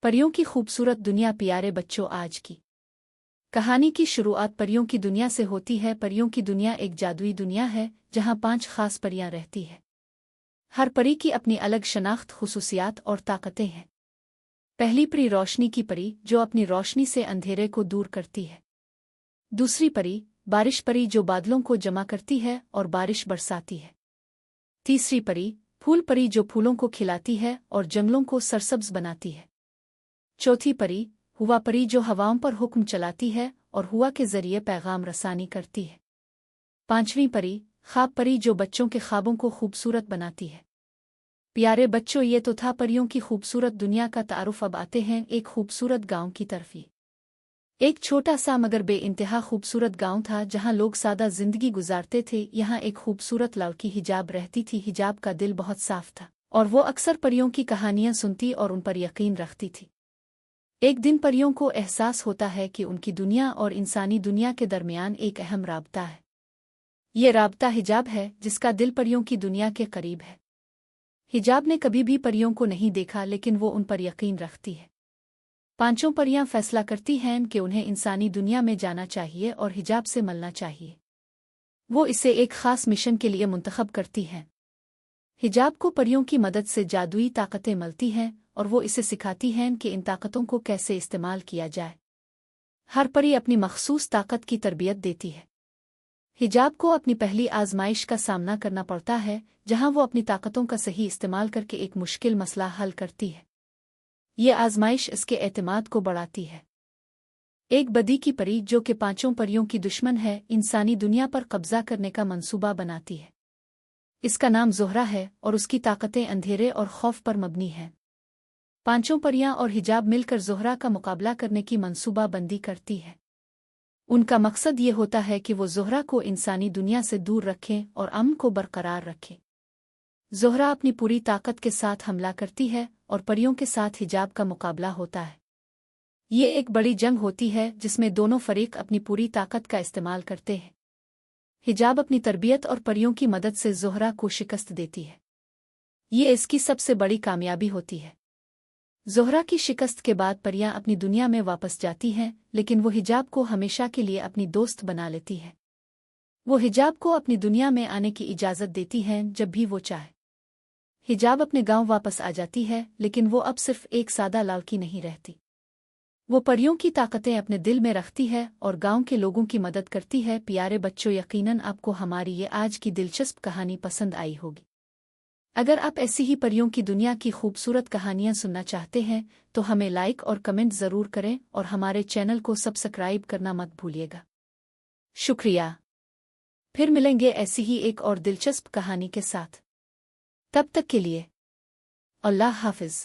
परियों की खूबसूरत दुनिया। प्यारे बच्चों, आज की कहानी की शुरुआत परियों की दुनिया से होती है। परियों की दुनिया एक जादुई दुनिया है जहाँ 5 खास परियां रहती हैं। हर परी की अपनी अलग शनाख्त, खुसूसियात और ताकतें हैं। पहली परी रोशनी की परी, जो अपनी रोशनी से अंधेरे को दूर करती है। दूसरी परी बारिश परी, जो बादलों को जमा करती है और बारिश बरसाती है। तीसरी परी फूल परी, जो फूलों को खिलाती है और जंगलों को सरसब्ज बनाती है। चौथी परी हुआ परी, जो हवाओं पर हुक्म चलाती है और हुआ के जरिए पैगाम रसानी करती है। पांचवीं परी ख्वाब परी, जो बच्चों के ख्वाबों को खूबसूरत बनाती है। प्यारे बच्चों, ये तो था परियों की खूबसूरत दुनिया का तारुफ। अब आते हैं एक खूबसूरत गांव की तरफ। एक छोटा सा मगर बेइंतहा खूबसूरत गांव था जहां लोग सादा जिंदगी गुजारते थे। यहाँ एक खूबसूरत लड़की हिजाब रहती थी। हिजाब का दिल बहुत साफ था और वो अक्सर परियों की कहानियां सुनती और उन पर यकीन रखती थी। एक दिन परियों को एहसास होता है कि उनकी दुनिया और इंसानी दुनिया के दरमियान एक अहम राबता है। ये राबता हिजाब है, जिसका दिल परियों की दुनिया के करीब है। हिजाब ने कभी भी परियों को नहीं देखा, लेकिन वो उन पर यकीन रखती है। पांचों परियां फैसला करती हैं कि उन्हें इंसानी दुनिया में जाना चाहिए और हिजाब से मिलना चाहिए। वो इसे एक खास मिशन के लिए मुंतखब करती हैं। हिजाब को परियों की मदद से जादुई ताकतें मिलती हैं और वो इसे सिखाती हैं कि इन ताकतों को कैसे इस्तेमाल किया जाए। हर परी अपनी मखसूस ताकत की तरबियत देती है। हिजाब को अपनी पहली आजमाइश का सामना करना पड़ता है, जहां वो अपनी ताकतों का सही इस्तेमाल करके एक मुश्किल मसला हल करती है। ये आजमाइश इसके एतमाद को बढ़ाती है। एक बदी की परी, जो कि पांचों परियों की दुश्मन है, इंसानी दुनिया पर कब्जा करने का मंसूबा बनाती है। इसका नाम ज़ोहरा है और उसकी ताकतें अंधेरे और खौफ पर मबनी हैं। पांचों परियां और हिजाब मिलकर ज़ोहरा का मुकाबला करने की मंसूबा बंदी करती है। उनका मकसद ये होता है कि वो ज़ोहरा को इंसानी दुनिया से दूर रखें और अमन को बरकरार रखें। ज़ोहरा अपनी पूरी ताकत के साथ हमला करती है और परियों के साथ हिजाब का मुकाबला होता है। ये एक बड़ी जंग होती है जिसमें दोनों फरीक अपनी पूरी ताकत का इस्तेमाल करते हैं। हिजाब अपनी तरबियत और परियों की मदद से ज़ोहरा को शिकस्त देती है। ये इसकी सबसे बड़ी कामयाबी होती है। ज़ोहरा की शिकस्त के बाद परियां अपनी दुनिया में वापस जाती हैं, लेकिन वो हिजाब को हमेशा के लिए अपनी दोस्त बना लेती है। वो हिजाब को अपनी दुनिया में आने की इजाज़त देती हैं जब भी वो चाहे। हिजाब अपने गांव वापस आ जाती है, लेकिन वो अब सिर्फ एक सादा लड़की नहीं रहती। वो परियों की ताकतें अपने दिल में रखती है और गांव के लोगों की मदद करती है। प्यारे बच्चों, यकीनन आपको हमारी ये आज की दिलचस्प कहानी पसंद आई होगी। अगर आप ऐसी ही परियों की दुनिया की खूबसूरत कहानियां सुनना चाहते हैं तो हमें लाइक और कमेंट ज़रूर करें और हमारे चैनल को सब्सक्राइब करना मत भूलिएगा। शुक्रिया। फिर मिलेंगे ऐसी ही एक और दिलचस्प कहानी के साथ। तब तक के लिए अल्लाह हाफ़िज़।